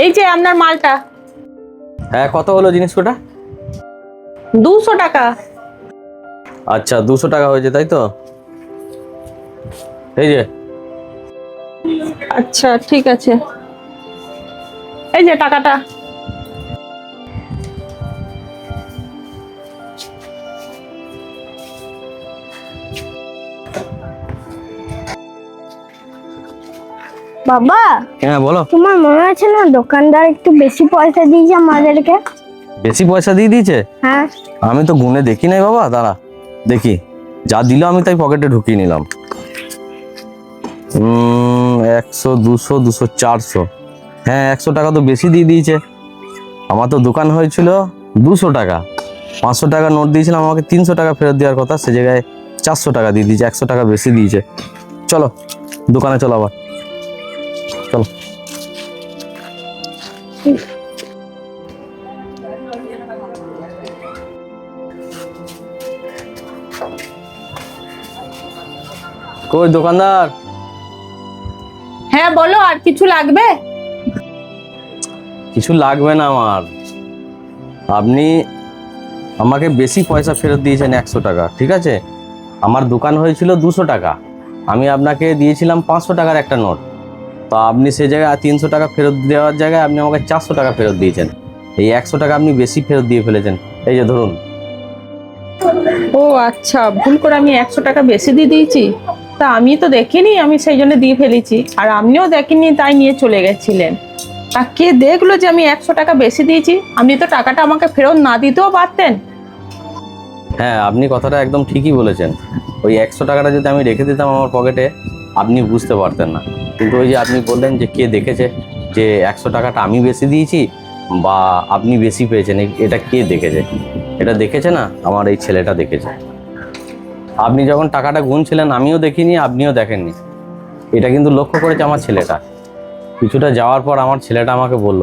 এই যে আপনার মালটা। হ্যাঁ, কত হলো জিনিস কোটা? 200 টাকা। আচ্ছা, 200 টাকা হয়েছে তাই তো? এই যে। আচ্ছা ঠিক আছে, এই যে টাকাটা। বাবা, হ্যাঁ বলো। তোমার মনে আছে না দোকানদার একটু বেশি পয়সা দিয়েছে আমাদেরকে? বেশি পয়সা দিয়ে দিয়েছে? হ্যাঁ। আমি তো গুনে দেখি নাই বাবা, দাঁড়া দেখি। যা দিল আমি তাই পকেটে ঢুকিয়ে নিলাম। 100, 200, 200, 400। হ্যাঁ, 100 টাকা তো বেশি দিয়ে দিয়েছে। আমার তো দোকান হয়েছিল 200 টাকা। 500 টাকা নোট দিয়েছিলাম, আমাকে 300 টাকা ফেরত দেওয়ার কথা, সে জায়গায় 400 টাকা দিয়ে দিয়েছে। 100 টাকা বেশি দিয়েছে। চলো দোকানে চলো আবার, চলো। কই দোকানদার? হ্যাঁ বলো, আর কিছু লাগবে? কিছু লাগবে না আমার। আপনি আমাকে বেশি পয়সা ফেরত দিয়েছেন 100 টাকা, ঠিক আছে? আমার দোকান হয়েছিল 200 টাকা, আমি আপনাকে দিয়েছিলাম 500 টাকার একটা নোট। তো আপনি সে জায়গায় 300 টাকা ফেরত দেওয়ার জায়গায় আপনি আমাকে 400 টাকা ফেরত দিয়েছেন। এই 100 টাকা আপনি বেশি ফেরত দিয়ে ফেলেছেন। এই যে ধরুন। ও আচ্ছা, ভুল করে আমি 100 টাকা বেশি দিয়ে দিয়েছি। তা আমি তো দেখিনি, আমি সেই জন্য দিয়ে ফেলেছি। আর আপনিও দেখেননি, তাই নিয়ে চলে গেছিলেন। তা কে দেখলো যে আমি 100 টাকা বেশি দিয়েছি? আপনি তো টাকাটা আমাকে ফেরত না দিতেও পারতেন। হ্যাঁ, আপনি কথাটা একদম ঠিকই বলেছেন। ওই 100 টাকাটা যদি আমি রেখে দিতাম আমার পকেটে, আপনি বুঝতে পারতেন না। কিন্তু ওই যে আপনি বললেন যে কে দেখেছে যে 100 টাকাটা আমি বেশি দিয়েছি বা আপনি বেশি পেয়েছেন, এটা কে দেখেছে? এটা দেখেছে না, আমার এই ছেলেটা দেখেছে। আপনি যখন টাকাটা গুনছিলেন আমিও দেখিনি, আপনিও দেখেননি। এটা কিন্তু লক্ষ্য করেছে আমার ছেলেটা। কিছুটা যাওয়ার পর আমার ছেলেটা আমাকে বলল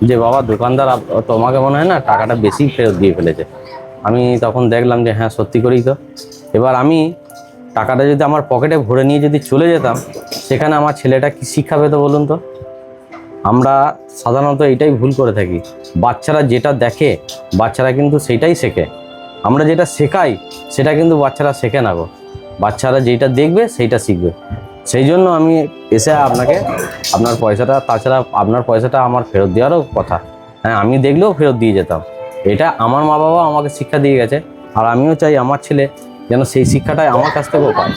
যে বাবা, দোকানদার তোমাকে মনে হয় না টাকাটা বেশি ফেরত দিয়ে ফেলেছে। আমি তখন দেখলাম যে হ্যাঁ, সত্যি করেই তো। এবার আমি টাকাটা যদি আমার পকেটে ভরে নিয়ে যদি চলে যেতাম, সেখানে আমার ছেলেটা কি শিক্ষা পেত বলুন তো? আমরা সাধারণত এটাই ভুল করে থাকি। বাচ্চারা যেটা দেখে বাচ্চারা কিন্তু সেটাই শেখে। আমরা যেটা শেখাই সেটা কিন্তু বাচ্চারা শেখে না গো। বাচ্চারা যেটা দেখবে সেইটা শিখবে। সেই জন্য আমি এসে আপনাকে আপনার পয়সাটা, তাছাড়া আপনার পয়সাটা আমার ফেরত দেওয়ারও কথা। হ্যাঁ, আমি দেখলেও ফেরত দিয়ে যেতাম। এটা আমার মা বাবা আমাকে শিক্ষা দিয়ে গেছে, আর আমিও চাই আমার ছেলে যেন সেই শিক্ষাটাই আমার কাছ থেকেও পায়।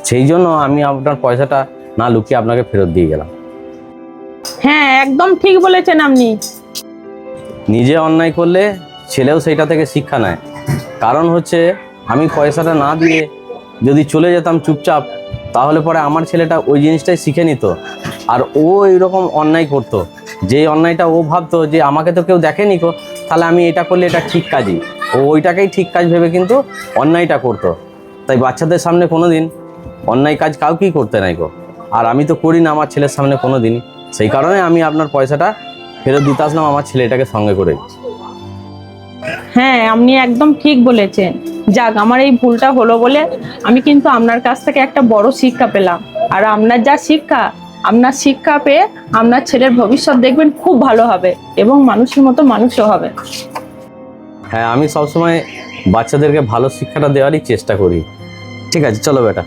সেই জন্য আমি আপনার পয়সাটা না লুকিয়ে আপনাকে ফেরত দিয়ে গেলাম। হ্যাঁ, একদম ঠিক বলেছেন আপনি। নিজে অন্যায় করলে ছেলেও সেইটা থেকে শিক্ষা নেয়। কারণ হচ্ছে, আমি পয়সাটা না দিয়ে যদি চলে যেতাম চুপচাপ, তাহলে পরে আমার ছেলেটা ওই জিনিসটাই শিখে নিত, আর ও এইরকম অন্যায় করতো। যেই অন্যায়টা ও ভাবতো যে আমাকে তো কেউ দেখেনি গো, তাহলে আমি এটা করলে এটা ঠিক কাজই, ও ওইটাকেই ঠিক কাজ ভেবে কিন্তু অন্যায়টা করতো। তাই বাচ্চাদের সামনে কোনো দিন অন্যায় কাজ কাউকেই করতে নাই গো। আর আমি তো করি না আমার ছেলের সামনে কোনো দিনই। সেই কারণে আমি আপনার পয়সাটা ফেরত দিতে আসলাম আমার ছেলেটাকে সঙ্গে করে। হ্যাঁ, আপনি একদম ঠিক বলেছেন। যাক, আমার এই ভুলটা হলো বলে আমি কিন্তু আপনার কাছ থেকে একটা বড় শিক্ষা পেলাম। আর আপনার যা শিক্ষা, আপনার শিক্ষা পেয়ে আপনার ছেলের ভবিষ্যৎ দেখবেন খুব ভালো হবে, এবং মানুষের মতো মানুষও হবে। হ্যাঁ, আমি সবসময় বাচ্চাদেরকে ভালো শিক্ষাটা দেওয়ারই চেষ্টা করি। ঠিক আছে, চলো বেটা।